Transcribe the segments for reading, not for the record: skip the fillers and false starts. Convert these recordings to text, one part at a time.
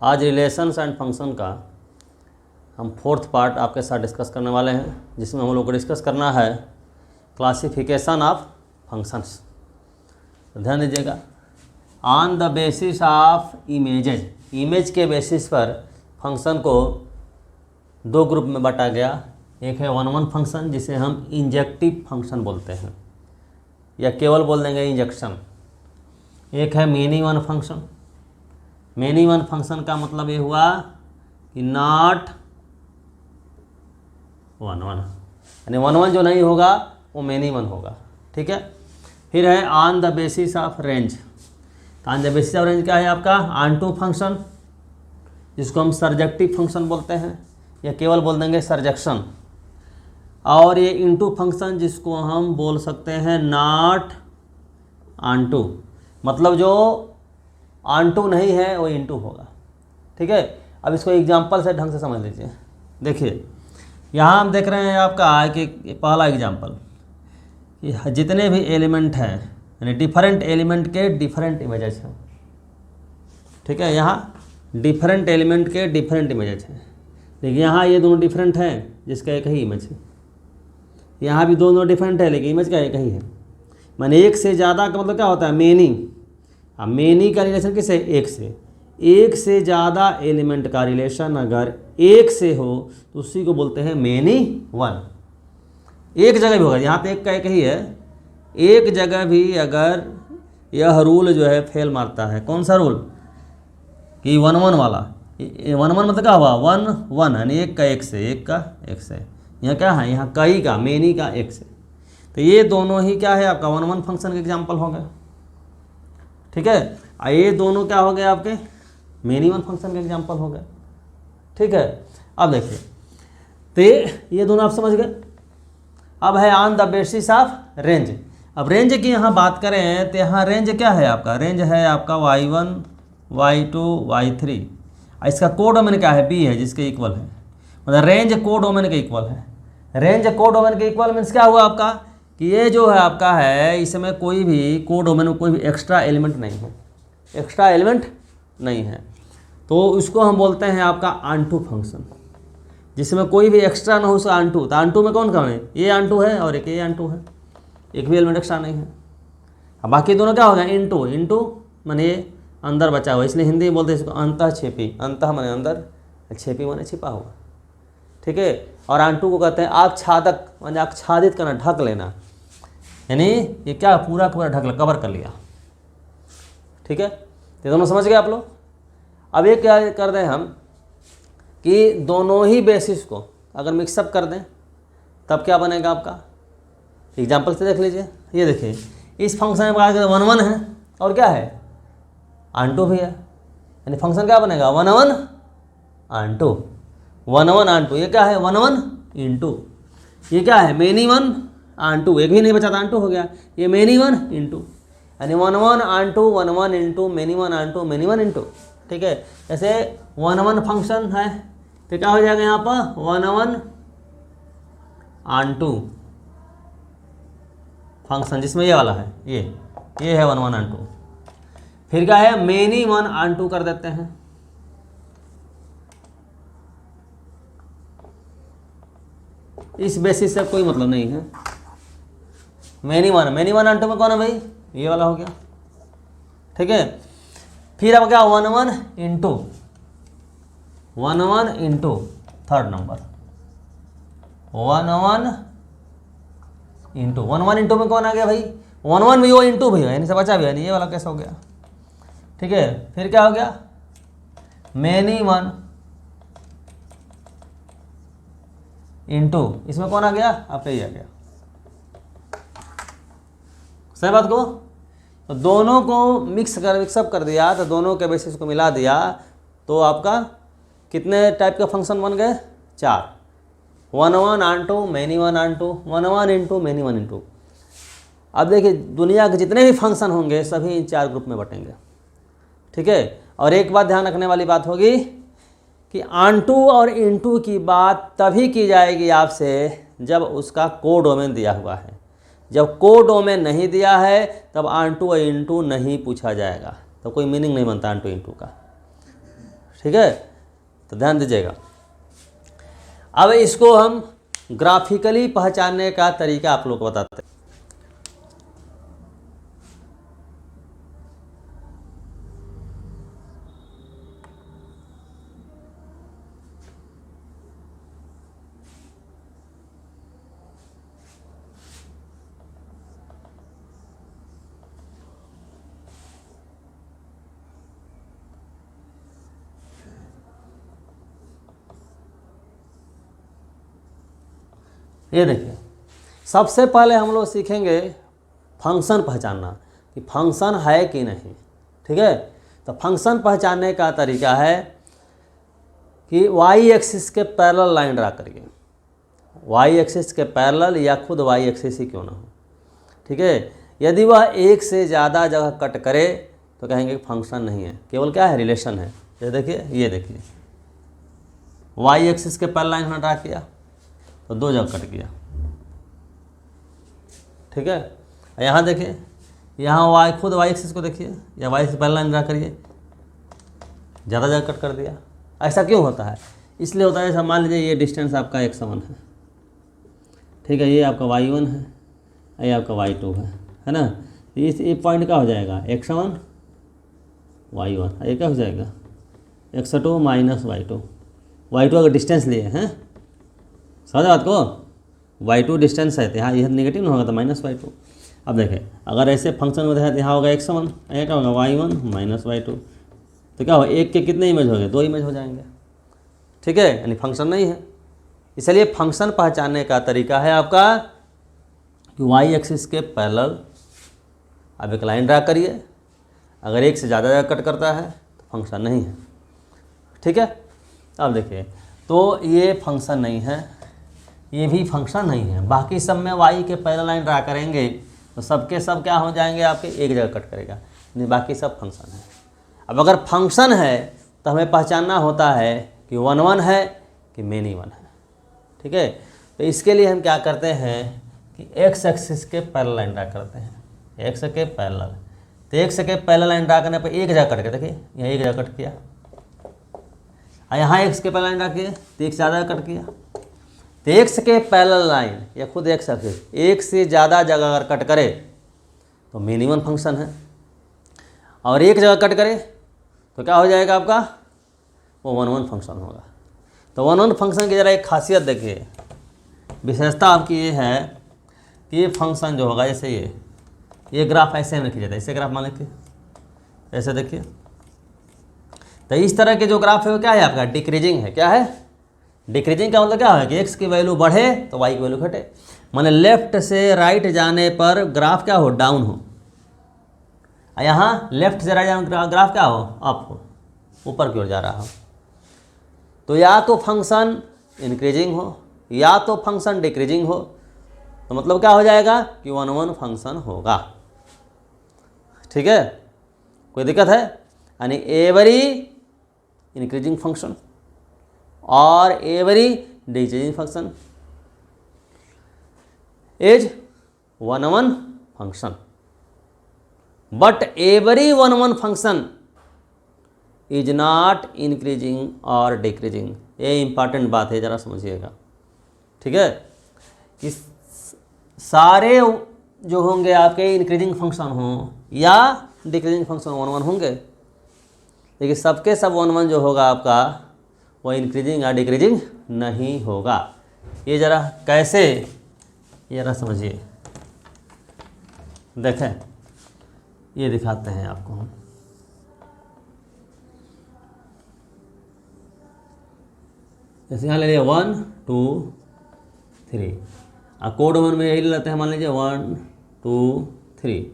आज relations and function का हम फोर्थ पार्ट आपके साथ डिस्कस करने वाले हैं, जिसमें हम लोग को डिस्कस करना है क्लासिफिकेशन ऑफ फंक्शंस। ध्यान दीजिएगा, on the basis of images, image के बेसिस पर फंक्शन को दो ग्रुप में बांटा गया। एक है वन वन फंक्शन, जिसे हम इंजेक्टिव फंक्शन बोलते हैं या केवल बोल देंगे इंजेक्शन। एक है many one function. Many one function का मतलब ये हुआ कि नॉट वन वन, यानी वन वन जो नहीं होगा वो मेनी वन होगा। ठीक है। फिर है on the basis of range. On the basis of range क्या है आपका? ऑन टू फंक्शन, जिसको हम सर्जेक्टिव फंक्शन बोलते हैं या केवल बोल देंगे सर्जेक्शन। और ये इनटू फंक्शन, जिसको हम बोल सकते हैं नॉट ऑन टू, मतलब जो ऑन टू नहीं है वो इनटू होगा। ठीक है। अब इसको एग्जांपल से ढंग से समझ लीजिए। देखिए यहाँ हम देख रहे हैं आपका कि पहला एग्जांपल कि जितने भी एलिमेंट हैं, यानी डिफरेंट एलिमेंट के डिफरेंट इमेजेस हैं। ठीक है। यहाँ डिफरेंट एलिमेंट के डिफरेंट इमेजेस हैं। देखिए यहाँ ये दोनों डिफरेंट हैं, जिसका एक ही इमेज है। यहाँ भी दोनों डिफरेंट है, लेकिन इमेज का एक ही है। माने एक से ज़्यादा का मतलब क्या होता है? मेनी। अब मेनी का रिलेशन किससे? एक से। एक से ज़्यादा एलिमेंट का रिलेशन अगर एक से हो तो उसी को बोलते हैं मेनी वन। एक जगह भी होगा, यहाँ पे एक का एक ही है, एक जगह भी अगर यह रूल जो है फेल मारता है। कौन सा रूल? कि वन वन वाला। वन वन मतलब क्या हुआ? वन वन, यानी एक का एक से, एक का एक से। यहाँ क्या है? यहाँ कई का, मेनी का एक से। तो ये दोनों ही क्या है आपका? वन वन फंक्शन के एग्जाम्पल हो गए। ठीक है। ये दोनों क्या हो गए आपके? मेनी वन फंक्शन के एग्जाम्पल हो गए। ठीक है। अब देखिए, तो ये दोनों आप समझ गए। अब है on the basis of range. अब रेंज की यहाँ बात करें तो यहाँ रेंज क्या है आपका? रेंज है आपका y1, y2, y3। इसका कोडोमेन क्या है? b है, जिसके इक्वल है। मतलब रेंज कोडोमेन के इक्वल है। रेंज कोडोमेन के इक्वल मीन्स क्या हुआ आपका? कि ये जो है आपका है, इसमें कोई भी कोडोमेन में कोई भी एक्स्ट्रा एलिमेंट नहीं है। एक्स्ट्रा एलिमेंट नहीं है, तो इसको हम बोलते हैं आपका ऑनटू फंक्शन, जिसमें कोई भी एक्स्ट्रा ना हो उसका ऑनटू। तो ऑनटू में कौन कौन है? ये ऑनटू है और एक ये ऑनटू है, एक भी एलिमेंट एक्स्ट्रा नहीं है। अब बाकी दोनों क्या हो गया? इनटू। इनटू माने अंदर बचा हुआ, इसलिए हिंदी में बोलते हैं इसको अंतः छेपी। अंतः माने अंदर, छेपी माने छिपा हुआ। ठीक है। और ऑनटू को कहते हैं आच्छादक, माने आच्छादित करना, ढक लेना, यानी ये क्या पूरा पूरा ढक, कवर कर लिया। ठीक है। तो दोनों समझ गए आप लोग। अब ये क्या कर दें हम कि दोनों ही बेसिस को अगर मिक्सअप कर दें तब क्या बनेगा आपका? एग्जाम्पल से देख लीजिए। ये देखिए, इस फंक्शन में बात करें वन वन है और क्या है? ऑनटू भी है, यानी फंक्शन क्या बनेगा? One one onto, one one onto. ये क्या है? One one into. ये क्या है? मेनी वन ऑनटू, एक भी नहीं बचा था, ऑनटू हो गया। ये मेनी वन इंटू, यानी one one onto, one one into, many one onto, many one into. ठीक है। जैसे वन वन फंक्शन है तो क्या हो जाएगा यहाँ पर? वन वन ऑनटू फंक्शन, जिसमें ये वाला है, ये है वन वन ऑनटू। फिर क्या है? मेनी वन ऑनटू कर देते हैं। इस बेसिस से कोई मतलब नहीं है। मेनी वन ऑनटू में कौन है भाई? ये वाला हो गया। ठीक है। फिर अब क्या? One one into, one one into third number, one one into. One one into में कौन आ गया भाई? वन वन भी हो, इंटू भी हो, यानी से बचा भी है, ये वाला कैसा हो गया? ठीक है। फिर क्या हो गया? मेनी वन इंटू, इसमें कौन आ गया? आपका ये आ गया। सही बात को, तो दोनों को मिक्सअप कर दिया, तो दोनों के बेसिस को मिला दिया, तो आपका कितने टाइप का फंक्शन बन गए? 4। One one onto, many one onto, one one into, many one into. अब देखिए, दुनिया के जितने भी फंक्शन होंगे सभी इन 4 ग्रुप में बटेंगे। ठीक है। और एक बात ध्यान रखने वाली बात होगी कि ऑनटू और इनटू की बात तभी की जाएगी आपसे जब उसका कोडोमेन दिया हुआ है। जब कोडोमेन नहीं दिया है तब ऑनटू और इनटू नहीं पूछा जाएगा, तो कोई मीनिंग नहीं बनता ऑनटू इनटू का। ठीक है, तो ध्यान दीजिएगा। अब इसको हम ग्राफिकली पहचानने का तरीका आप लोग को बताते हैं। ये देखिए, सबसे पहले हम लोग सीखेंगे फंक्शन पहचानना कि फंक्शन है कि नहीं। ठीक है, तो फंक्शन पहचानने का तरीका है कि वाई एक्सिस के पैरेलल लाइन ड्रा करिए। वाई एक्सिस के पैरेलल या खुद वाई एक्सिस ही क्यों ना हो। ठीक है, यदि वह एक से ज़्यादा जगह कट करे तो कहेंगे कि फंक्शन नहीं है, केवल क्या है, रिलेशन है। ये देखिए वाई एक्सिस के पैरेलल लाइन हमने ड्रा किया तो 2 जगह कट गया। ठीक है, यहाँ देखिए, यहाँ वाई खुद वाई एक्सिस को देखिए या वाई से पैरेलल लाइन ड्रा करिए, ज़्यादा जगह कट कर दिया। ऐसा क्यों होता है? इसलिए होता है, मान लीजिए ये डिस्टेंस आपका x1 है। ठीक है, ये आपका y1 है, ये आपका y2 है ना। इस ये पॉइंट क्या हो जाएगा, x1 y1, ये क्या हो जाएगा x2 माइनस y2। y2 अगर डिस्टेंस लिए हैं, समझ बात को, y2 डिस्टेंस है तो यहाँ यह नेगेटिव ना होगा तो माइनस y2। अब देखें, अगर ऐसे फंक्शन में है तो यहाँ होगा x1, यहाँ क्या होगा y1 माइनस y2, तो क्या होगा, एक के कितने इमेज हो गए, 2 इमेज हो जाएंगे। ठीक है, यानी फंक्शन नहीं है। इसलिए फंक्शन पहचानने का तरीका है आपका कि वाई एक्सिस के पैरेलल अब एक लाइन ड्रा करिए, अगर एक से ज़्यादा जगह कट करता है तो फंक्शन नहीं है। ठीक है, अब देखिए, तो ये फंक्शन नहीं है, ये भी फंक्शन नहीं है। बाकी सब में वाई के पैरेलल लाइन ड्रा करेंगे तो सबके सब क्या हो जाएंगे, आपके एक जगह कट करेगा, नहीं बाकी सब फंक्शन है। अब अगर फंक्शन है तो हमें पहचानना होता है कि 1 1 है कि मेनी 1 है। ठीक है, तो इसके लिए हम क्या करते हैं कि एक्स एक्सिस के पैरेलल लाइन ड्रा करते हैं, एक्स के पैरेलल। तो एक्स के पैरेलल लाइन ड्रा करने पर एक जगह कट गया, देखिए यहाँ एक जगह कट किया, और यहाँ एक्स के पैरेलल लाइन ड्रा किए तो एक से ज़्यादा कट किया। तो एक्स के पैरेलल लाइन या खुद एक्स एक्सिस एक से ज़्यादा जगह अगर कट करे तो मिनिमम फंक्शन है, और एक जगह कट करे तो क्या हो जाएगा आपका, वो 1 1 फंक्शन होगा। तो 1 1 फंक्शन की ज़रा एक खासियत देखिए, विशेषता आपकी ये है कि ये फंक्शन जो होगा, जैसे ये ग्राफ ऐसे में खींचा जाता है, इसे ग्राफ मान लीजिए, ऐसे देखिए। तो इस तरह के जो ग्राफ है वो क्या है आपका, डिक्रीजिंग है। क्या है, डिक्रीजिंग का मतलब क्या है कि एक्स की वैल्यू बढ़े तो वाई की वैल्यू घटे, माने लेफ्ट से राइट जाने पर ग्राफ क्या हो, डाउन हो, यहाँ लेफ्ट से राइट जाने ग्राफ क्या हो, अप हो, ऊपर की ओर जा रहा हो। तो या तो फंक्शन इंक्रीजिंग हो या तो फंक्शन डिक्रीजिंग हो, तो मतलब क्या हो जाएगा कि 1 1 फंक्शन होगा। ठीक है, कोई दिक्कत है, यानी एवरी इंक्रीजिंग फंक्शन और every decreasing function is 1 1 function, but every 1 1 function is not increasing और डिक्रीजिंग। ये इंपॉर्टेंट बात है, ज़रा समझिएगा। ठीक है, कि सारे जो होंगे आपके इंक्रीजिंग फंक्शन हों या डिक्रीजिंग फंक्शन 1 1 होंगे, लेकिन सबके सब 1 1 जो होगा आपका वो इंक्रीजिंग या डिक्रीजिंग नहीं होगा। ये ज़रा कैसे, ये ज़रा समझिए, देखें ये दिखाते हैं आपको हम। जैसे यहाँ ले लिया 1 2 3, कोड 1 में यही लेते हैं, मान लीजिए 1 2 3,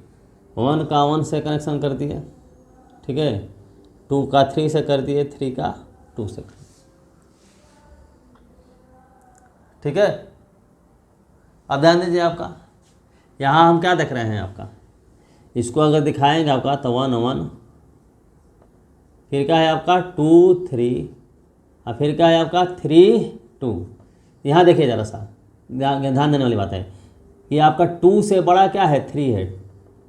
1 का 1 से कनेक्शन कर दिए, ठीक है, 2 का 3 से कर दिए, 3 का 2 से कर दिए। ठीक है, अब ध्यान दीजिए आपका, यहाँ हम क्या देख रहे हैं आपका, इसको अगर दिखाएंगे आपका तो 1 1, फिर क्या है आपका 2 3, और फिर क्या है आपका 3 2। यहाँ देखिए ज़रा सा ध्यान देने वाली बात है कि आपका 2 से बड़ा क्या है 3 है,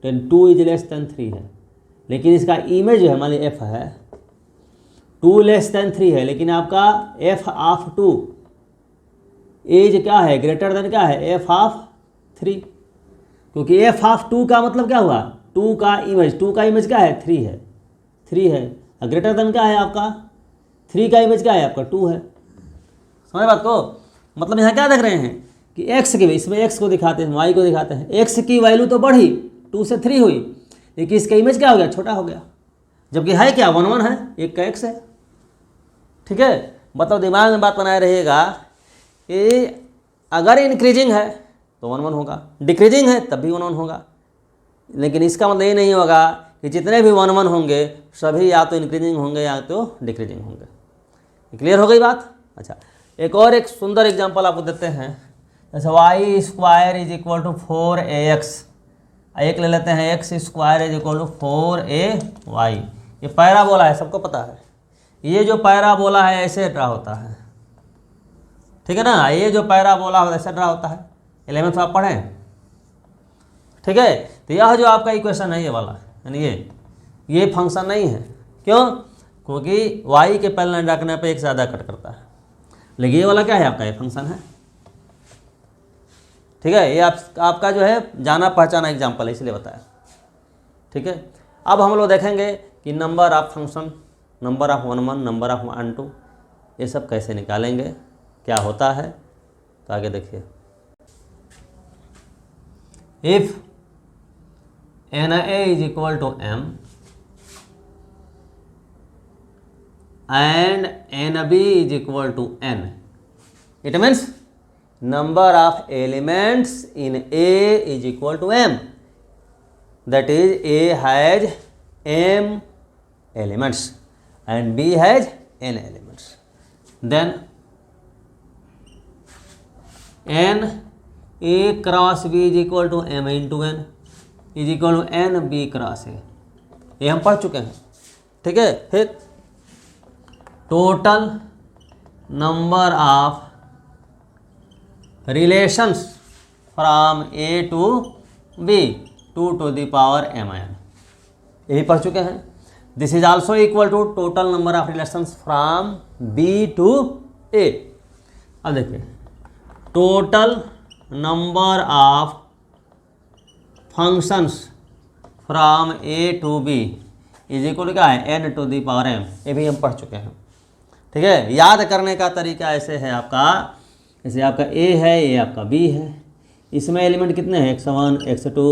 तो 2 इज लेस देन 3 है, लेकिन इसका इमेज जो है मान लीजिए f है, 2 लेस देन 3 है, लेकिन आपका एफ ऑफ 2 एज क्या है, ग्रेटर देन क्या है, एफ ऑफ 3, क्योंकि एफ ऑफ 2 का मतलब क्या हुआ, 2 का इमेज क्या है, 3 है, 3 है, ग्रेटर देन क्या है आपका, 3 का इमेज क्या है आपका, 2 है। समझ बात को, मतलब यहाँ क्या देख रहे हैं कि x की, इसमें x को दिखाते हैं, y को दिखाते हैं, x की वैल्यू तो बढ़ी, 2 से 3 हुई, लेकिन इसका इमेज क्या हो गया, छोटा हो गया, जबकि है क्या, 1 1 है, एक का x है। ठीक है, मतलब दिमाग में बात बनाए रहिएगा कि अगर इंक्रीजिंग है तो 1 1 होगा, डिक्रीजिंग है तब भी 1 1 होगा, लेकिन इसका मतलब ये नहीं होगा कि जितने भी 1 1 होंगे सभी या तो इंक्रीजिंग होंगे या तो डिक्रीजिंग होंगे। क्लियर हो गई बात। अच्छा, एक और एक सुंदर एग्जांपल आपको देते हैं, जैसे Y square is equal to 4ax, एक ले लेते हैं x square is equal to 4ay। ये पैराबोला है, सबको पता है, ये जो पैराबोला है ऐसे ड्रा होता है, ठीक है ना, ये जो पैराबोला होता है ऐसे ड्रा होता है, 11th आप पढ़ें। ठीक है, तो यह जो आपका इक्वेशन है ये वाला, यानी ये फंक्शन नहीं है, क्यों, क्योंकि y के पहले लाइन रखने पे एक से ज़्यादा कट करता है, लेकिन ये वाला क्या है आपका, ये फंक्शन है। ठीक है, ये आपका जो है जाना पहचाना एग्जाम्पल है, इसलिए बताया। ठीक है, अब हम लोग देखेंगे कि number of function, number of 1 1, number of 1 2, ये सब कैसे निकालेंगे, क्या होता है, तो आगे देखिए। If na is equal to m and nb is equal to n, it means number of elements in A is equal to m, that is A has m elements and B has n elements, then n A cross B is equal to m into n is equal to n B cross A, ये हम पढ़ चुके हैं। ठीक है, फिर total number of relations from A to B 2 to the power mn, यही पढ़ चुके हैं। This is also equal to total number of relations from B to A। अब देखिए, total number of functions from A to B is equal to क्या है, n to the power m, ये भी हम पढ़ चुके हैं। ठीक है, याद करने का तरीका ऐसे है आपका, जैसे आपका A है, ये आपका B है, इसमें एलिमेंट कितने हैं, x1 x2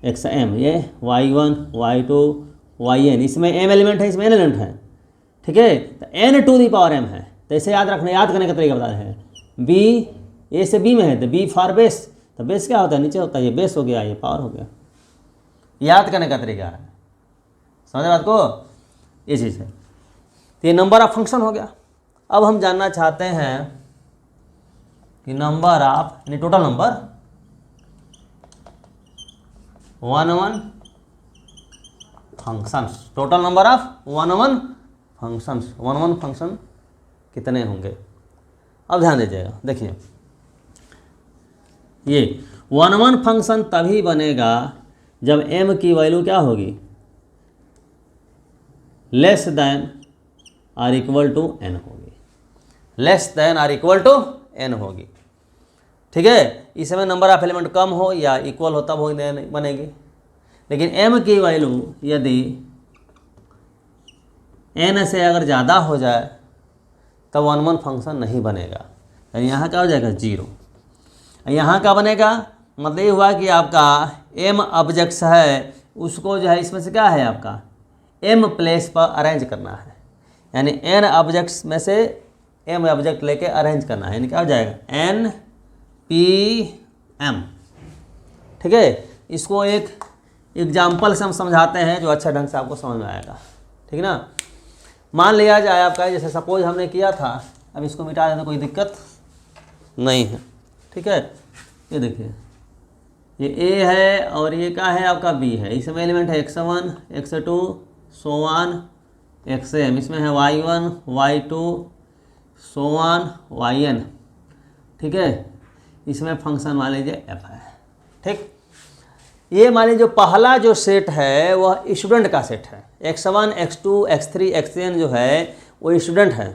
xm, ये y1 y2 yn, इसमें m एलिमेंट है, इसमें n एलिमेंट है। ठीक है, तो n to the power m है, तो ऐसे याद रखना, याद करने का तरीका बता रहे हैं। B A से B में है, तो B फॉर बेस, तो बेस क्या होता है, नीचे होता है, ये बेस हो गया, ये पावर हो गया, याद करने का तरीका है। समझ बात को, ये चीज़ है। तो ये नंबर ऑफ फंक्शन हो गया। अब हम जानना चाहते हैं कि नंबर ऑफ, यानी total number 1 1 functions, total number of 1 1 functions, 1 1 function कितने होंगे। अब ध्यान दीजिएगा, देखिए ये 1 1 फंक्शन तभी बनेगा जब m की वैल्यू क्या होगी, less than or equal to n होगी, less than or equal to n होगी। ठीक है, इसमें नंबर ऑफ एलिमेंट कम हो या इक्वल हो तब हो बनेगी, लेकिन m की वैल्यू यदि n से अगर ज़्यादा हो जाए तब 1 1 फंक्शन नहीं बनेगा, यानी यहाँ क्या हो जाएगा, 0। यहाँ क्या बनेगा, मतलब ये हुआ कि आपका m ऑब्जेक्ट्स है, उसको जो है इसमें से क्या है आपका m प्लेस पर अरेंज करना है, यानी n ऑब्जेक्ट्स में से m ऑब्जेक्ट लेके अरेंज करना है, यानी क्या हो जाएगा n p m। ठीक है, इसको एक एग्जाम्पल से हम समझाते हैं जो अच्छा ढंग से आपको समझ में आएगा। ठीक है ना, मान लिया जाए आपका, जैसे सपोज हमने किया था, अब इसको मिटा देना, कोई दिक्कत नहीं है। ठीक है, ये देखिए, ये A है और ये क्या है आपका B है, इसमें एलिमेंट है x1 x2 so on xm, इसमें है y1 y2 so on yn। ठीक है, इसमें फंक्शन मान लीजिए f है। ठीक, ये मान लीजिए जो पहला जो सेट है वह स्टूडेंट का सेट है, x1 x2 x3 xn जो है वो स्टूडेंट है,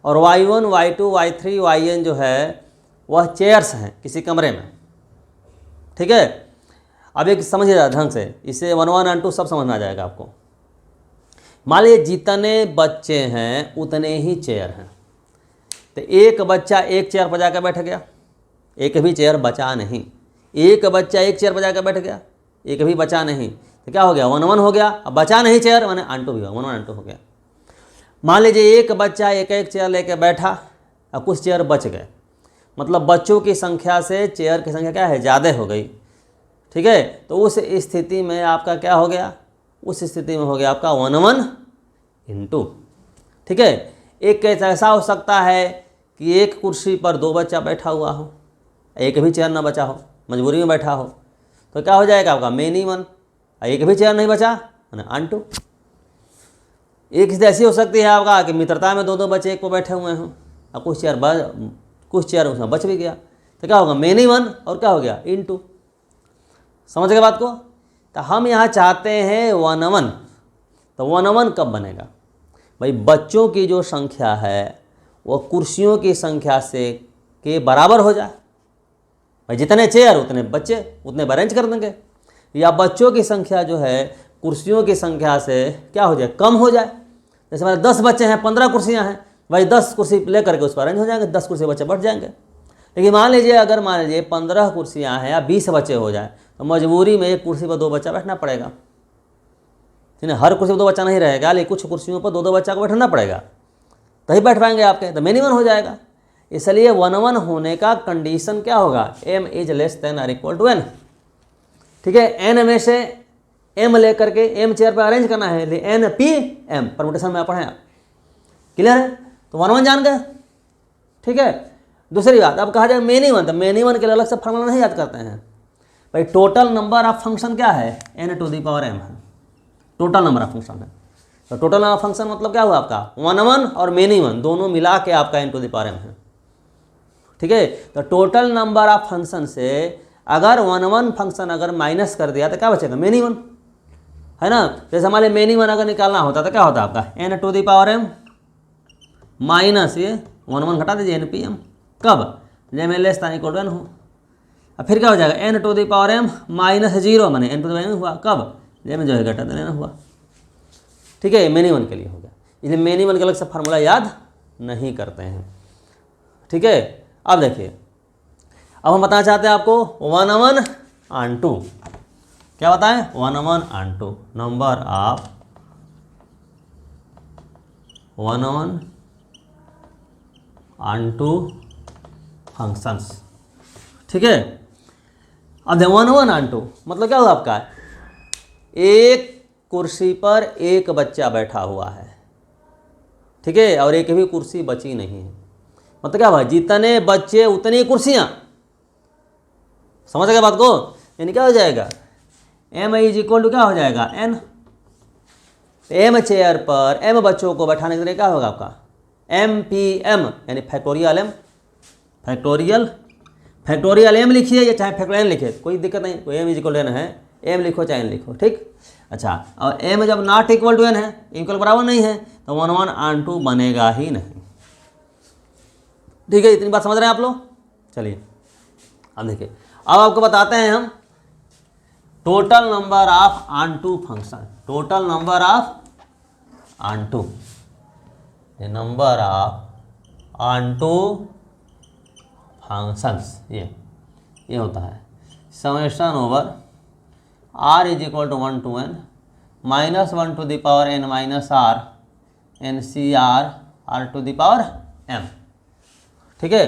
और y1 y2 y3 yn जो है वह चेयर्स हैं किसी कमरे में। ठीक है, अब एक समझिएगा ढंग से, इससे 1 1 and 2 सब समझ में आ जाएगा आपको। मान लीजिए जितने बच्चे हैं उतने ही चेयर हैं, तो एक बच्चा एक चेयर पर जाकर बैठ गया, एक भी चेयर बचा नहीं। एक बच्चा एक चेयर पर जाकर बैठ गया, एक भी बचा नहीं, तो क्या हो गया 1 1 हो गया। अब बचा नहीं चेयर माने आंटू भी 1 1 2 हो गया। मान लीजिए एक बच्चा एक एक चेयर लेके बैठा और कुछ चेयर बच गए, मतलब बच्चों की संख्या से चेयर की संख्या क्या है ज़्यादा हो गई। ठीक है, तो उस स्थिति में आपका क्या हो गया, उस स्थिति में हो गया आपका 1 1 into। ठीक है, एक केस ऐसा हो सकता है कि एक कुर्सी पर 2 बच्चा बैठा हुआ हो, एक भी चेयर ना बचा हो, मजबूरी में बैठा हो, तो क्या हो जाएगा आपका मेनी 1, एक भी चेयर नहीं बचा मैंने अनटू। एक स्थिति ऐसी हो सकती है आपका कि मित्रता में 2 बच्चे एक पर बैठे हुए हों और कुछ चेयर उसमें बच भी गया, तो क्या होगा मेनी 1 और क्या हो गया इनटू। समझ गए बात को। तो हम यहाँ चाहते हैं 1 1, तो 1 1 कब बनेगा भाई, बच्चों की जो संख्या है वो कुर्सियों की संख्या से के बराबर हो जाए। भाई जितने चेयर उतने बच्चे उतने अरेंज कर देंगे, या बच्चों की संख्या जो है कुर्सियों की संख्या से क्या हो जाए कम हो जाए। जैसे हमारे 10 बच्चे हैं 15 कुर्सियां हैं, भाई 10 कुर्सी लेकर के उस पर अरेंज हो जाएंगे, 10 कुर्सी बच्चे बैठ जाएंगे। लेकिन मान लीजिए 15 कुर्सियां हैं या 20 बच्चे हो जाए, तो मजबूरी में एक कुर्सी पर 2 बच्चा बैठना पड़ेगा। हर कुर्सी पर 2 बच्चा नहीं रहेगा, लेकिन कुछ कुर्सियों पर 2 बच्चा को बैठना पड़ेगा, तभी बैठ पाएंगे आपके, तो मिनिमम हो जाएगा। इसलिए 1 1 होने का कंडीशन क्या होगा, m इज लेस देन और इक्वल टू n। ठीक है, n में से m लेकर के m चेयर पर अरेंज करना है, n p m परमुटेशन में पढ़े आप, क्लियर है। तो 1 1 जान गए। ठीक है, दूसरी बात अब कहा जाए मेनी 1, तो मेनी 1 के लिए अलग से फार्मूला नहीं याद करते हैं भाई। टोटल नंबर ऑफ फंक्शन क्या है n to the power m है, टोटल नंबर ऑफ फंक्शन है। तो टोटल नंबर ऑफ फंक्शन मतलब क्या हुआ आपका 1 1 और मेनी 1 दोनों मिला के आपका n to the power m है। ठीक है, तो टोटल नंबर ऑफ फंक्शन से अगर 1 1 फंक्शन अगर माइनस कर दिया तो क्या बचेगा मेनी 1, है ना। जैसे हमारे मेनी 1 अगर निकालना होता तो क्या होता आपका n to the power m माइनस ये 1 1 घटा दीजिए n p m, कब जब में लेस इक्वल टू n हो। अब फिर क्या हो जाएगा n to the power m माइनस 0 मैंने n to the power m हुआ, कब जब में जो है घटा देना हुआ। ठीक है, मेनी 1 के लिए हो गया, इसलिए मेनी 1 के अलग से फार्मूला याद नहीं करते हैं। ठीक है, अब देखिए, अब हम बताना चाहते हैं आपको 1 1 and 2, क्या बताएं 1 1 and 2 number of 1 1 and 2 functions. ठीक है, अब 1 1 and 2 मतलब क्या हुआ आपका, एक कुर्सी पर एक बच्चा बैठा हुआ है। ठीक है, और एक भी कुर्सी बची नहीं है, मतलब क्या हुआ जितने बच्चे उतनी कुर्सियां। समझ गए बात को, यानी क्या हो जाएगा m इज इक्वल टू क्या हो जाएगा n, m चेयर पर m बच्चों को बैठाने के लिए क्या होगा आपका m p m यानी फैक्टोरियल m, फैक्टोरियल m लिखिए या चाहे फैक्टोरियल n लिखिए कोई दिक्कत नहीं, कोई m is equal to n है m लिखो चाहे n लिखो। ठीक, अच्छा, और m जब नॉट इक्वल टू n है, इक्वल बराबर नहीं है, तो 1 1 and 2 बनेगा ही नहीं। ठीक है, इतनी बात समझ रहे हैं आप लोग। चलिए अब देखिए, अब आपको बताते हैं हम total number of onto function, total number of onto, number of onto functions, ये होता है summation over r is equal to 1 to n minus 1 to the power n minus r n c r to the power m। ठीक है,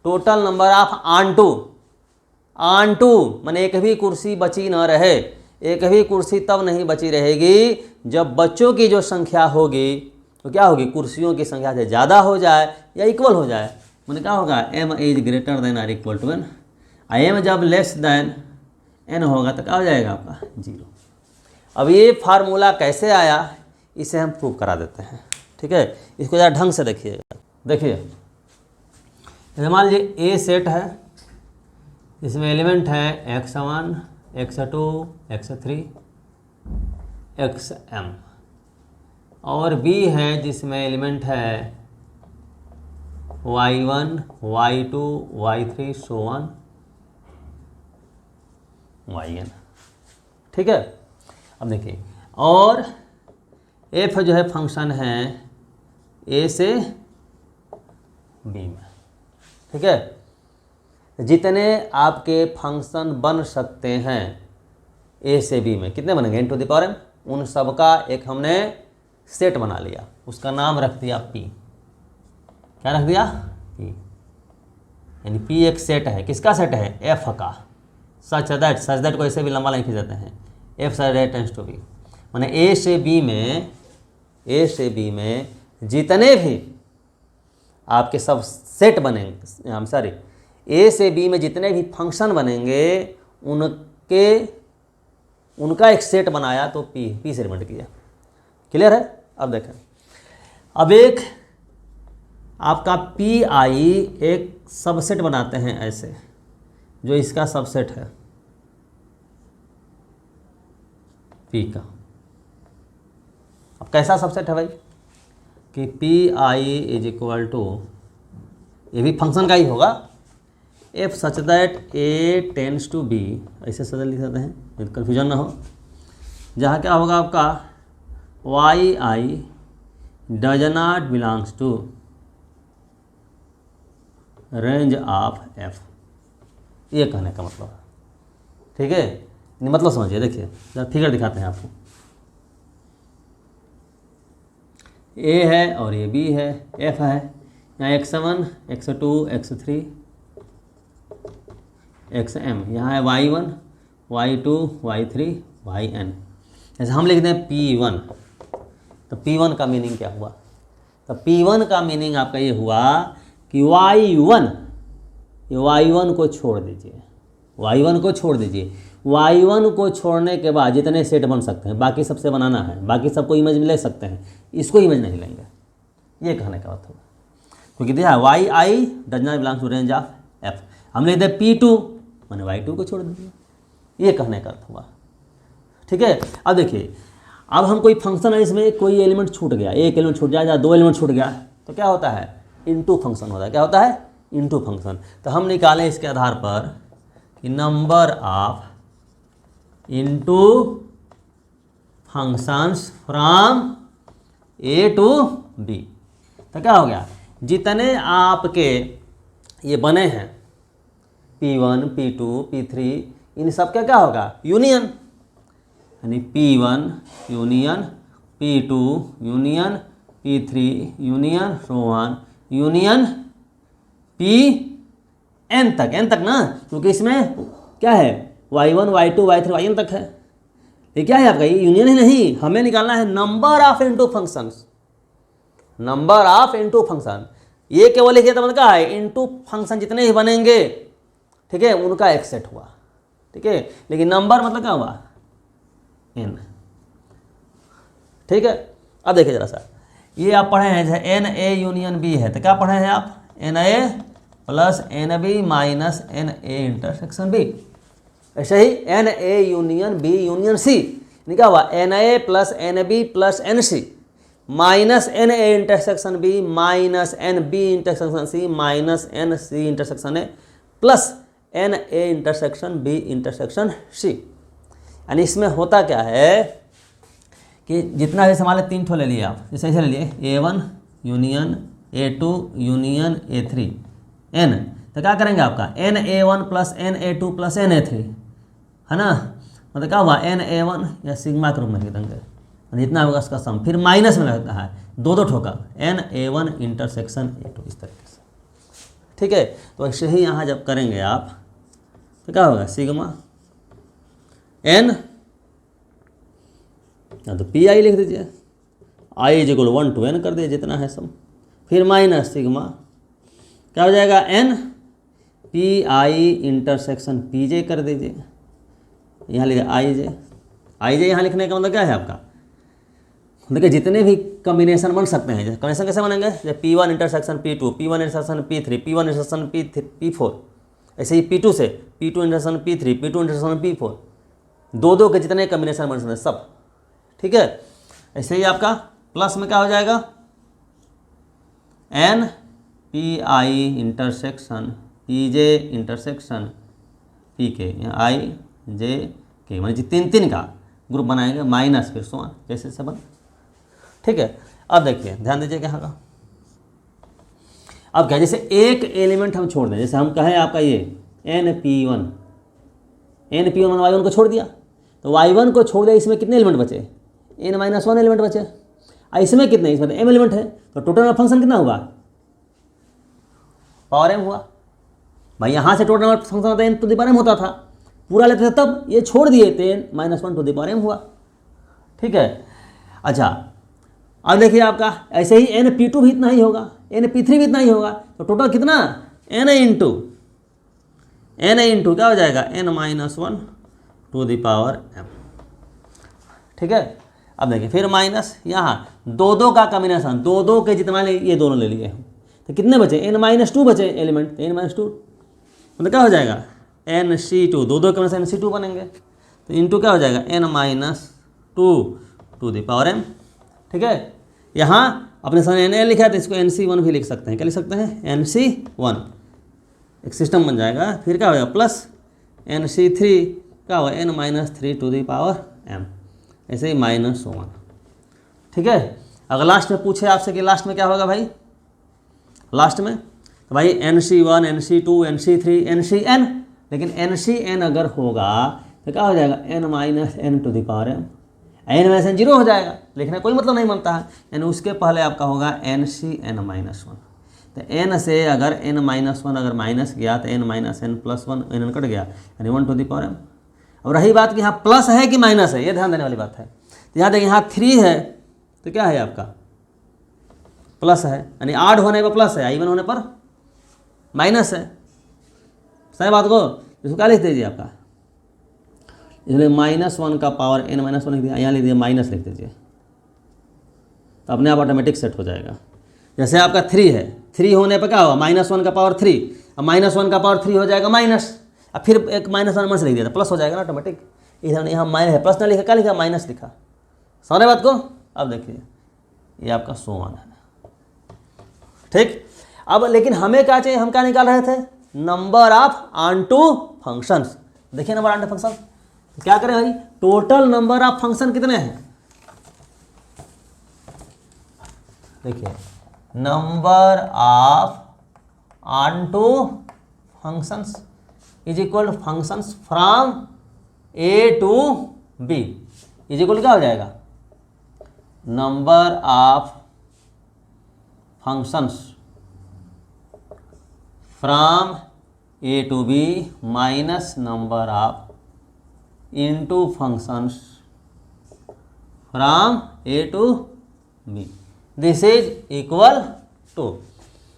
total number of onto माने एक भी कुर्सी बची ना रहे, एक भी कुर्सी तब नहीं बची रहेगी जब बच्चों की जो संख्या होगी तो क्या होगी कुर्सियों की संख्या से ज़्यादा हो जाए या इक्वल हो जाए। मैंने क्या होगा m is greater than or equal to n, m जब लेस देन n होगा तो क्या हो जाएगा आपका 0। अब ये फार्मूला कैसे आया इसे हम प्रूव करा देते हैं। ठीक है, इसको ज़रा ढंग से देखिएगा। देखिए मान लीजिए ए सेट है, इसमें एलिमेंट है x1 x2 x3 xm, और b है जिसमें एलिमेंट है y1 y2 y3 so on yn। ठीक है, अब देखिए, और f जो है फंक्शन है a से b में। ठीक है, जितने आपके फंक्शन बन सकते हैं a से b में, कितने बनेंगे n to the power m, उन सब का एक हमने सेट बना लिया, उसका नाम रख दिया p। क्या रख दिया? p। यानी p एक सेट है, किसका सेट है? f का। सच दैट को ऐसे भी लंबा लाइन खींच देते हैं, f such that tends to b, माने a से b में जितने भी आपके सब सेट बनेंगे, हम सॉरी a से b में जितने भी फंक्शन बनेंगे उनका एक सेट बनाया, तो p से रिलेट किया। क्लियर है? अब देखें, अब एक आपका pi एक सबसेट बनाते हैं ऐसे, जो इसका सबसेट है p का। अब कैसा सबसेट है भाई कि pi इज इक्वल टू, ये भी फंक्शन का ही होगा, f such that a tends to b, ऐसे सदर लिख सकते हैं, कन्फ्यूजन ना हो। जहाँ क्या होगा आपका yi does not belongs to range of f, ये कहने का मतलब है। ठीक है, मतलब समझिए, देखिए जरा फिगर दिखाते हैं आपको, a है और ये b है, f है, यहाँ x1 x2 x3 xm, यहाँ है y1 y2 y3 yn। जैसे हम लिखते हैं p1, तो p1 का मीनिंग क्या हुआ? तो p1 का मीनिंग आपका ये हुआ कि y1 को छोड़ दीजिए, y1 को छोड़ दीजिए, y1 को छोड़ने के बाद जितने सेट बन सकते हैं, बाकी सबसे बनाना है, बाकी सबको इमेज में ले सकते हैं, इसको इमेज नहीं लेंगे, ये कहने का मतलब। क्योंकि देखा yi does not belong to range of f, हम लेते हैं p2 मैंने y2 को छोड़ दीजिए, ये कहने का अर्थ हुआ। ठीक है, अब देखिए, अब हम कोई फंक्शन है, इसमें कोई एलिमेंट छूट गया, एक एलिमेंट छूट जाए या दो एलिमेंट छूट गया, तो क्या होता है? इनटू फंक्शन होता है। क्या होता है? Into function. तो हम निकालें इसके आधार पर कि number of into functions from A to B. तो क्या हो गया? जितने आपके ये बने हैं P1 P2 P3, इन सब का क्या होगा? यूनियन, यानी P1 union P2 union P3 union so on union Pn तक ना, क्योंकि इसमें क्या है? y1 y2 y3 yn तक है। ये क्या है आपका? ये यूनियन ही नहीं, हमें निकालना है number of into functions, number of into function. ये केवल लिखिए तो मतलब क्या है? इनटू फंक्शन जितने ही बनेंगे, ठीक है, उनका एक सेट हुआ। ठीक है, लेकिन नंबर मतलब क्या हुआ? n। ठीक है, अब देखिए जरा सा, ये आप पढ़े हैं जैसे एन ए यूनियन बी है, तो क्या पढ़े हैं आप? N A plus N B minus N A intersection B. ऐसे ही N A union B union C, क्या हुआ? N A plus N B plus N C minus N A intersection B minus N B intersection C minus N C intersection A plus N A intersection B intersection C. यानी इसमें होता क्या है कि जितना जैसे मान लो 3 ठो ले लिए आप, जैसे ऐसे ले लिए A1 union A2 union A3 n, तो क्या करेंगे आपका NA1 plus NA2 plus NA3, है ना? मतलब क्या हुआ? NA1 या सिग्मा के रूप में लिख देंगे, जितना होगा उसका सम, फिर माइनस में लगता है दो ठोकर NA1 इंटरसेक्शन A2, इस तरीके से। ठीक है, तो ऐसे ही यहाँ जब करेंगे आप तो क्या होगा? सिग्मा n, या तो पी आई लिख दीजिए, I is equal 1 to n कर दीजिए जितना है सब, फिर माइनस सिग्मा क्या हो जाएगा? n P I intersection P जे कर दीजिए, यहाँ लिखिए आई जे यहाँ लिखने का मतलब क्या है आपका? देखिए जितने भी कॉम्बिनेशन बन सकते हैं, कॉम्बिनेशन कैसे बनेंगे? जैसे P1 intersection P2, P1 intersection P3, P1 intersection P4, ऐसे ही P2 से P2 intersection P3, P2 intersection P4, दो दो के जितने कम्बिनेशन बन सकते हैं सब, ठीक है। ऐसे ही आपका प्लस में क्या हो जाएगा, N P I intersection P J intersection P K, I जे के, मतलब तीन तीन का ग्रुप बनाएंगे माइनस फिर सो जैसे 7, ठीक है। अब देखिए ध्यान दीजिए यहाँ का, अब क्या, जैसे एक एलिमेंट हम छोड़ दें, जैसे हम कहें आपका ये NP1 Y1 को छोड़ दिया, तो Y1 को छोड़ दिया, इसमें कितने एलिमेंट बचे, n-1 एलिमेंट बचे, इसमें कितने, इसमें तो m एलिमेंट है, तो टोटल फंक्शन कितना हुआ, पावर m हुआ। भाई यहाँ से टोटल फंक्शन होता है n to the power m होता था, पूरा लेते थे तब, ये छोड़ दिए तो n-1 to the power m हुआ, ठीक है। अच्छा अब देखिए आपका ऐसे ही NP2 भी इतना ही होगा, NP3 भी इतना ही होगा, तो टोटल कितना, n इंटू क्या हो जाएगा, n-1 to the power m, ठीक है। अब देखिए फिर माइनस, यहाँ दो दो का कॉम्बिनेशन, दो दो के जितना ये दोनों ले लिए, तो कितने बचे, n-2 बचे एलिमेंट, तो n-2 मतलब क्या हो जाएगा, NC2, दो दो के कॉम्बिनेशन NC2 बनेंगे, तो इंटू क्या हो जाएगा, n-2 to the power m, ठीक है। यहाँ अपने सामने NA लिखा है तो इसको NC1 भी लिख सकते हैं, क्या लिख सकते हैं, NC1, एक सिस्टम बन जाएगा। फिर क्या होगा, प्लस NC3 क्या होगा, n-3 to the power m, ऐसे ही -1, ठीक है। अगर लास्ट में पूछे आपसे कि लास्ट में क्या होगा भाई, लास्ट में तो भाई NC1 NC2 NC3 NCn, लेकिन NCn अगर होगा तो क्या हो जाएगा, n-n to the power m, n में से 0 हो जाएगा, लिखने कोई मतलब नहीं बनता है, यानी उसके पहले आपका होगा NCn-1, तो n से अगर n-1 अगर माइनस गया तो n-n+1 n कट गया, यानी 1 टू द पावर m। अब रही बात कि यहाँ प्लस है कि माइनस है, ये ध्यान देने वाली बात है। तो यहाँ देखिए यहाँ 3 है तो क्या है आपका, प्लस है, यानी आड होने पर प्लस है, इवन होने पर माइनस है, सही बात को, इसको क्या लिख दीजिए आपका, इसलिए -1 का पावर n-1 लिख दिया, यहाँ लिख दिया माइनस लिख दीजिए, तो अपने आप ऑटोमेटिक सेट हो जाएगा। जैसे आपका 3 है, 3 होने पर क्या होगा, -1 का पावर 3, अब -1 का पावर 3 हो जाएगा माइनस, अब फिर एक -1 से लिख दिया तो प्लस हो जाएगा ना ऑटोमेटिक, इधर यहाँ माइनस है, प्लस ना लिखा, क्या लिखा, माइनस लिखा, सारे बात को। अब देखिए ये आपका 100 है, ठीक। अब लेकिन हमें क्या चाहिए, हम क्या निकाल रहे थे, नंबर ऑफ ऑनटू फंक्शंस। देखिए नंबर ऑनटू फंक्शन, क्या करें भाई, टोटल नंबर ऑफ फंक्शन कितने हैं, देखिए number of onto functions is equal to functions from A to B is equal क्या हो जाएगा, number of functions from A to B minus number of into functions from A to B, this is equal to.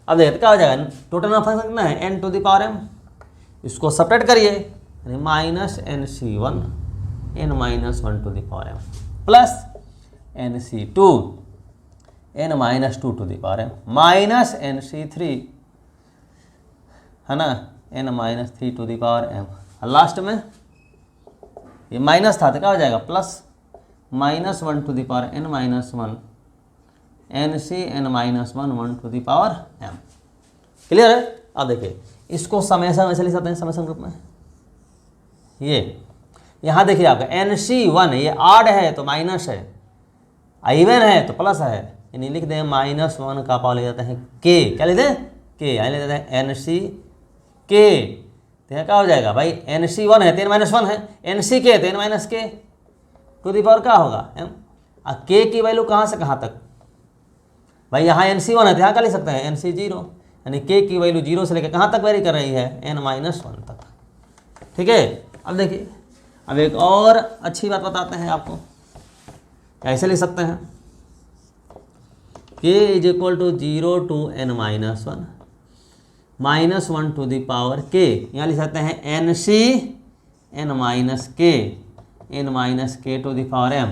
अब देखते क्या हो जाएगा, total number function कितना है, n to the power m, इसको सपरेट करिए, यानी -NC1 n-1 to the power m plus NC2 n-2 to the power m minus NC3 है ना, n-3 to the power m, last में ये माइनस था तो क्या हो जाएगा, plus -1 to the power n-1 NCn-1 1 to the power m, clear है। अब देखिए इसको समेशन वैसे लिख सकते हैं, समेशन ग्रुप में ये यहाँ देखिए आपका NC1 ये आड है तो माइनस है, इवन है तो प्लस है, यानी लिख दें -1 का पावर ले जाते हैं k, क्या लिखते हैं k, यहाँ ले जाते हैं NC k, तो यहाँ क्या हो जाएगा भाई, NC1 है तो n-1 है, NC k तो n-k टू द पावर क्या होगा m, और k की वैल्यू कहाँ से कहाँ तक, भाई यहाँ NC1 है तो यहाँ क्या लिख सकते हैं NC0, यानी k की वैल्यू 0 से लेकर कहाँ तक वेरी कर रही है, n-1 तक, ठीक है। अब देखिए अब एक और अच्छी बात बताते हैं आपको, कैसे लिख सकते हैं, k is equal to 0 to n-1 -1 to the power k, यहाँ लिख सकते हैं NC n-k to the power m।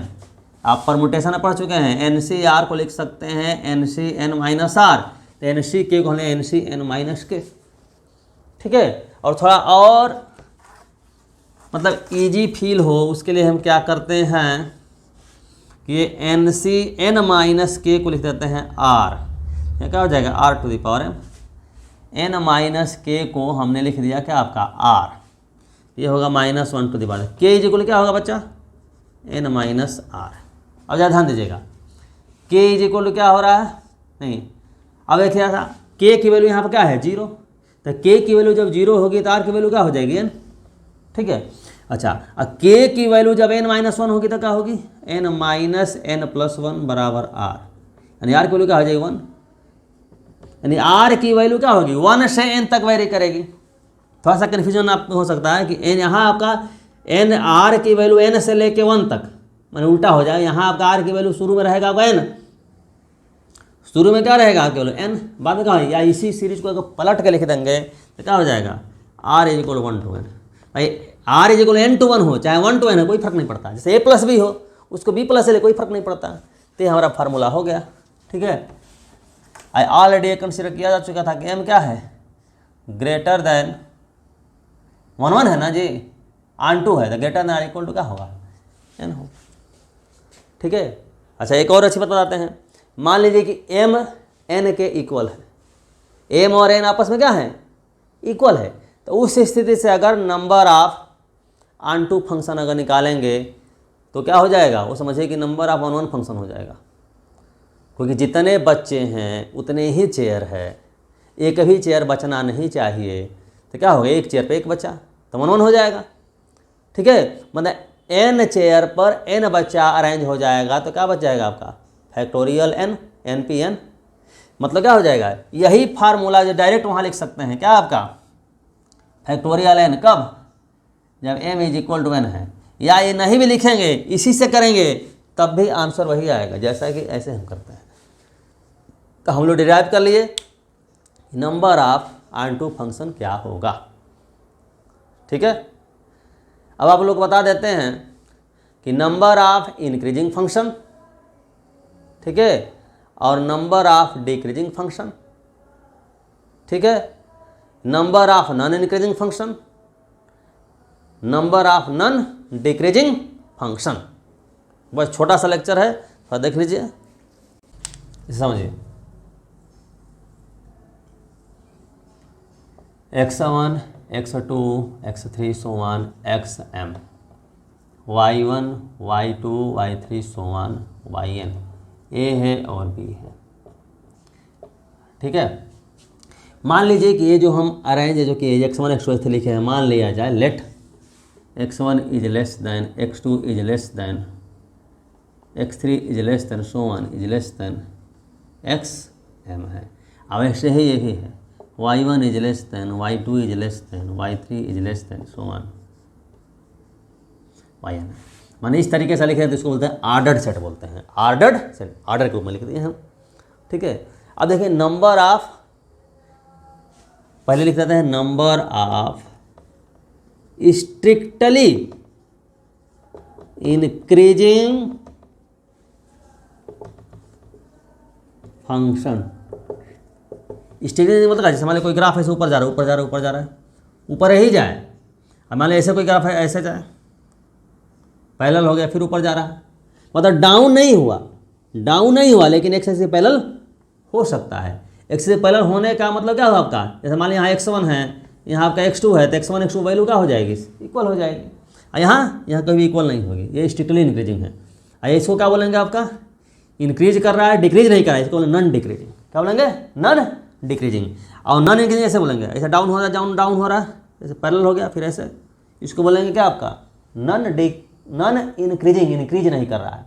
आप परमुटेशन पढ़ चुके हैं, NCr को लिख सकते हैं NCn-r, तो NCk को लें NCn-k, ठीक है। और थोड़ा और मतलब ईजी फील हो उसके लिए हम क्या करते हैं कि N C N minus K को लिख देते हैं आर, ये क्या हो जाएगा R to the power M. N minus K को हमने लिख दिया क्या आपका आर, ये होगा -1 टू द पावर के इज इक्वल क्या होगा बच्चा एन माइनस आर। अब ज़्यादा ध्यान दीजिएगा के इज इक्वल क्या हो रहा है, नहीं अब एक क्या था के की वैल्यू यहाँ पर क्या है 0, तो के की वैल्यू जब 0 होगी तो आर की वैल्यू क्या हो जाएगी n, ठीक है। अच्छा अब के की वैल्यू जब n-1 होगी तो क्या होगी n-n+1 बराबर आर, यानी आर की वैल्यू क्या हो जाएगी 1, यानी आर की वैल्यू क्या होगी 1 से n तक वेरी करेगी। थोड़ा सा कन्फ्यूजन आपको हो सकता है कि n यहाँ आपका n आर की वैल्यू n से लेके 1 तक, मैंने उल्टा हो जाएगा, यहाँ आपका आर की वैल्यू शुरू में रहेगा आपका n, शुरू में क्या रहेगा केवल n, बाद में क्या है, या इसी सीरीज को अगर पलट के लिख देंगे तो क्या हो जाएगा r is equal 1 to n। भाई r is equal n to 1 हो चाहे 1 to n है कोई फर्क नहीं पड़ता, जैसे a प्लस भी हो उसको b प्लस ले कोई फर्क नहीं पड़ता, तो ये हमारा फार्मूला हो गया, ठीक है। ऑलरेडी कंसिडर किया जा चुका था कि m क्या है ग्रेटर देन 1 है ना जी, ऑन 2 है तो greater than or equal to क्या होगा n हो, ठीक है। अच्छा एक और अच्छी बात बताते हैं, मान लीजिए कि m n के इक्वल है, m और n आपस में क्या है इक्वल है, तो उस स्थिति से अगर नंबर ऑफ ऑन 2 फंक्शन अगर निकालेंगे तो क्या हो जाएगा, वो समझिए कि नंबर ऑफ ऑन 1 फंक्शन हो जाएगा, क्योंकि जितने बच्चे हैं उतने ही चेयर है, एक भी चेयर बचना नहीं चाहिए, तो क्या होगा एक चेयर पे एक बच्चा तो 1 1 हो जाएगा, ठीक है। मतलब n चेयर पर n बच्चा अरेंज हो जाएगा तो क्या बच जाएगा आपका फैक्टोरियल n npn, मतलब क्या हो जाएगा यही फार्मूला जो डायरेक्ट वहाँ लिख सकते हैं क्या आपका फैक्टोरियल n, कब जब m is equal to n है, या ये नहीं भी लिखेंगे इसी से करेंगे तब भी आंसर वही आएगा जैसा कि ऐसे हम करते हैं। तो हम लोग डिराइव कर लिए नंबर ऑफ ऑन 2 फंक्शन क्या होगा, ठीक है। अब आप लोग बता देते हैं कि नंबर ऑफ इंक्रीजिंग फंक्शन, ठीक है, और नंबर ऑफ डिक्रीजिंग फंक्शन, ठीक है, number of non increasing function, number of non decreasing function. बस छोटा सा लेक्चर है, तो देख लीजिए समझिए। x1 x2 x3 so on xm, y1 y2 y3 so on yn, a है और b है, ठीक है। मान लीजिए कि ये जो हम अरेंज जो कि x1 x2 x3 लिखे हैं, मान लिया जाए let x1 is less than x2 is less than x3 is less than so on is less than xm है। अब ऐसे ही ये भी है y1 is less than y2 is less than y3 is less than so on yn। माने इस तरीके से लिखे हैं तो इसको बोलते हैं ऑर्डर्ड सेट, बोलते हैं ऑर्डर्ड सेट, ऑर्डर के रूप में लिख दिए हम, ठीक है। अब देखिए नंबर ऑफ, पहले लिख देते हैं number of strictly increasing function. Strictly मतलब जैसे मान लीजिए कोई ग्राफ ऐसे ऊपर जा रहा है ऊपर जा रहा है ऊपर जा रहा है, ऊपर ही जाए, अब मान लीजिए ऐसे कोई ग्राफ है ऐसे जाए पैरेलल हो गया फिर ऊपर जा रहा है, मतलब डाउन नहीं हुआ लेकिन एक्स से पैरेलल हो सकता है। एक्स से पैरेलल होने का मतलब क्या हुआ आपका, जैसे मान लीजिए यहाँ x1 है यहाँ आपका x2 है तो x1 x2 वैल्यू क्या हो जाएगी इक्वल हो जाएगी, और यहाँ कभी इक्वल नहीं होगी, ये स्ट्रिक्टली इंक्रीजिंग है। और इसको क्या बोलेंगे आपका इंक्रीज कर रहा है डिक्रीज नहीं कर रहा है, इसको नॉन डिक्रीजिंग, क्या बोलेंगे नॉन डिक्रीजिंग। और नॉन इंक्रीजिंग ऐसे बोलेंगे, ऐसे डाउन हो रहा है डाउन हो रहा है जैसे पैरेलल हो गया फिर ऐसे, इसको बोलेंगे क्या आपका नॉन इंक्रीजिंग, इंक्रीज नहीं कर रहा है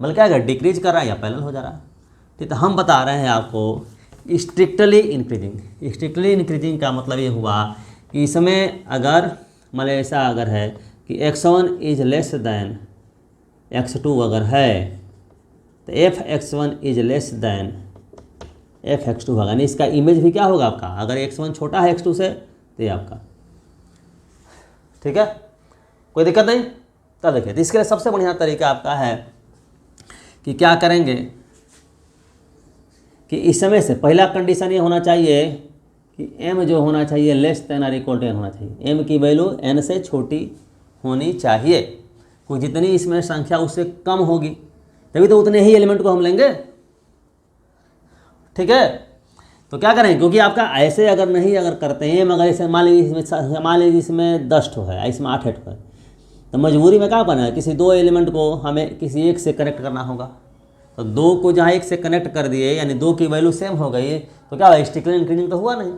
मतलब क्या है डिक्रीज कर रहा है या पैरेलल हो जा रहा है, ठीक। तो हम बता रहे हैं आपको स्ट्रिक्टली इंक्रीजिंग। स्ट्रिक्टली इंक्रीजिंग का मतलब ये हुआ कि इसमें अगर मान लीजिए ऐसा अगर है कि x1 is less than x2 अगर है तो f(x1) is less then f(x2) होगा, यानी इसका इमेज भी क्या होगा आपका, अगर x1 छोटा है x2 से तो ये आपका, ठीक है, कोई दिक्कत नहीं। तब देखिए तो इसके लिए सबसे बढ़िया तरीका आपका है कि क्या करेंगे कि इस समय से पहला कंडीशन ये होना चाहिए कि m जो होना चाहिए लेस देन और इक्वल टू n होना चाहिए, m की वैल्यू n से छोटी होनी चाहिए, क्योंकि जितनी इसमें संख्या उससे कम होगी तभी तो उतने ही एलिमेंट को हम लेंगे। ठीक है, तो क्या करें, क्योंकि आपका ऐसे अगर नहीं अगर करते हैं, मगर इसे मान लीजिए इसमें 10 ठो है, इसमें 8 ठो है, तो मजबूरी में क्या करना है, किसी 2 एलिमेंट को हमें किसी एक से कनेक्ट करना होगा। तो 2 को जहाँ एक से कनेक्ट कर दिए, यानी 2 की वैल्यू सेम हो गई, तो क्या हुआ, स्टिकलिंग इंक्रीजिंग तो हुआ नहीं।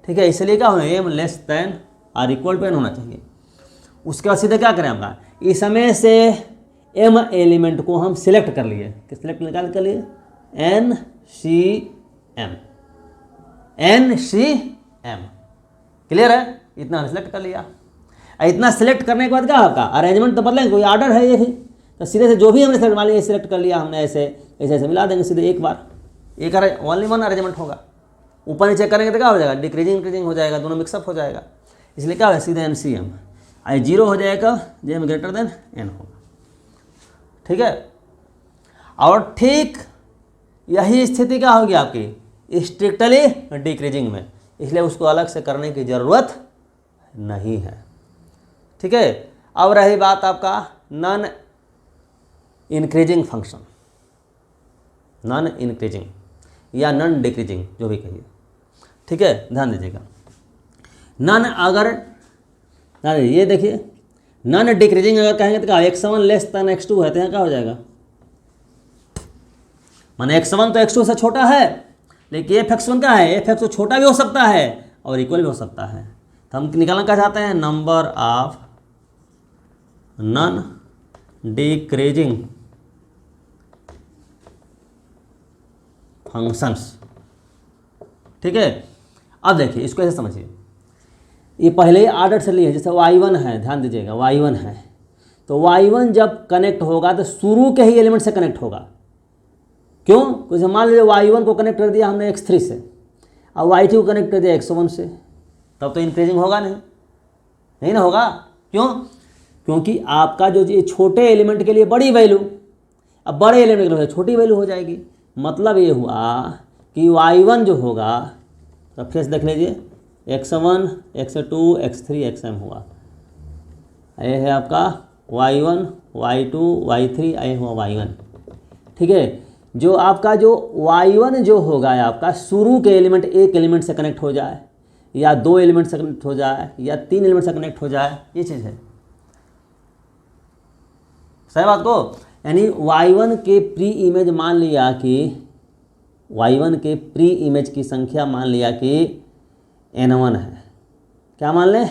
ठीक है, इसलिए क्या होना, M less than or equal to N होना चाहिए। उसके बाद सीधे क्या करें आपका, इसमें से एम एलिमेंट को हम सिलेक्ट कर लिए, सिलेक्ट निकाल कर लिए N C M, N C M, clear है, इतना सिलेक्ट कर लिया। इतना सिलेक्ट करने के बाद क्या आपका अरेंजमेंट तो बदलेंगे, कोई ऑर्डर है ये ही, तो सीधे से जो भी हमने मान लिया सिलेक्ट कर लिया हमने, ऐसे ऐसे ऐसे मिला देंगे सीधे एक बार, एक ओनली वन अरेंजमेंट होगा। ऊपर नीचे करेंगे तो क्या हो जाएगा, डिक्रीजिंग इंक्रीजिंग हो जाएगा, दोनों मिक्सअप हो जाएगा। इसलिए क्या होगा, सीधे एन सी एम, आई 0 हो जाएगा, जे एम ग्रेटर देन एन होगा। ठीक है, और ठीक यही स्थिति क्या होगी आपकी स्ट्रिक्टली डिक्रीजिंग में, इसलिए उसको अलग से करने की ज़रूरत नहीं है। ठीक है, अब रही बात आपका non increasing function, non increasing या नॉन डिक्रीजिंग जो भी कहिए। ठीक है, ध्यान दीजिएगा, नॉन अगर ये देखिए नॉन डिक्रीजिंग अगर कहेंगे तो क्या x1 लेस देन x2 है, तो यहाँ क्या हो जाएगा, माने x1 तो x2 से छोटा है, लेकिन fx1 क्या है, fx2 छोटा भी हो सकता है और इक्वल भी हो सकता है। तो हम निकालना क्या चाहते हैं, number of non decreasing functions. ठीक है, अब देखिए इसको ऐसे समझिए, ये पहले ही आर्डर से लिए, जैसे y1 है, ध्यान दीजिएगा y1 है, तो y1 जब कनेक्ट होगा तो शुरू के ही एलिमेंट से कनेक्ट होगा। क्यों, कुछ मान लीजिए y1 को कनेक्ट कर दिया हमने x3 से, अब y2 को कनेक्ट कर दिया x1 से, तब तो इंक्रीजिंग होगा नहीं ना होगा। क्यों, क्योंकि आपका जो ये छोटे एलिमेंट के लिए बड़ी वैल्यू, अब बड़े एलिमेंट के लिए छोटी वैल्यू हो जाएगी। मतलब ये हुआ कि y1 जो होगा, तो फिर देख लीजिए x1, x2, x3, xm हुआ, ये है आपका y1, y2, y3, ये हुआ y1। ठीक है, जो आपका जो y1 जो होगा आपका शुरू के एलिमेंट एक एलिमेंट से कनेक्ट हो जाए, या 2 एलिमेंट से कनेक्ट हो जाए, या 3 एलिमेंट से कनेक्ट हो जाए, ये चीज़ है। सही बात को, यानी y1 के प्री इमेज मान लिया कि y1 के प्री इमेज की संख्या मान लिया कि n1 है, क्या मान लें,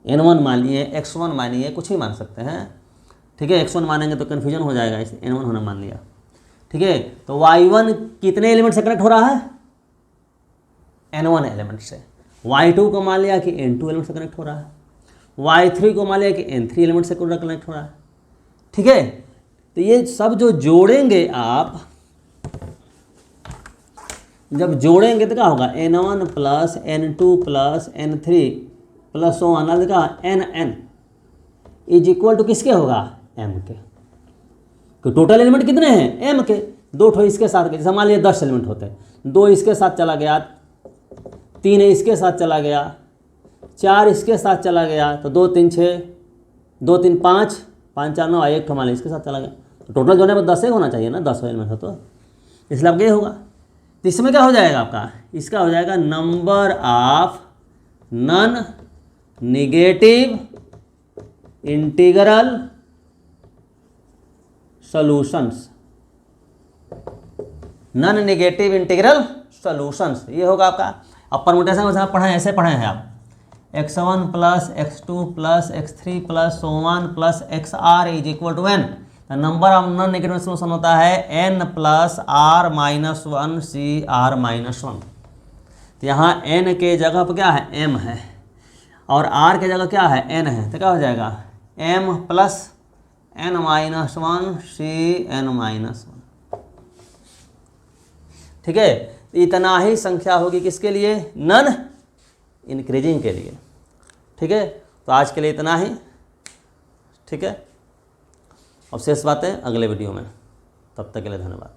n1 मान लिए, x1 मानिए, कुछ ही मान सकते हैं। ठीक है, x1 मानेंगे तो कन्फ्यूजन हो जाएगा, इसे n1 होना मान लिया। ठीक है, तो y1 कितने एलिमेंट से कनेक्ट हो रहा है, n1 एलिमेंट से। y2 को मान लिया कि n2 एलिमेंट से कनेक्ट हो रहा है, y3 को मान लिया कि n3 एलिमेंट से कनेक्ट हो रहा है। ठीक है, तो ये सब जो जोड़ेंगे आप, जब जोड़ेंगे तो क्या होगा, n1 plus n2 plus n3 plus so on का nn इज इक्वल टू किसके होगा, m के। तो टोटल एलिमेंट कितने हैं, m के, 2 ठो इसके साथ, जैसे मान लिया 10 एलिमेंट होते हैं, 2 इसके साथ चला गया, 3 इसके साथ चला गया, 4 इसके साथ चला गया, तो 2 3 6, 2 3 5, 5 4 9, 1 ठो मान लिया इसके साथ चला गया, तो टोटल जो है 10 होना चाहिए ना, 10 एलिमेंट हो, तो इसलिए आपका ये होगा। तो इसमें क्या हो जाएगा आपका, इसका हो जाएगा number of non negative integral solutions, non negative integral solutions, ये होगा आपका। अब परमुटेशन में पढ़े ऐसे पढ़े हैं आप, x1 plus x2 plus x3 plus so on plus xr is equal to n। Number of non negative solution होता है n plus r minus 1 C r minus 1। तो यहाँ n के जगह पर क्या है, m है, और r के जगह क्या है, n है, तो क्या हो जाएगा, m प्लस n माइनस 1 सी n माइनस 1। ठीक है, इतना ही संख्या होगी किसके लिए, नॉन इंक्रीजिंग के लिए। ठीक है, तो आज के लिए इतना ही। ठीक है, अब शेष बातें अगले वीडियो में, तब तक के लिए धन्यवाद।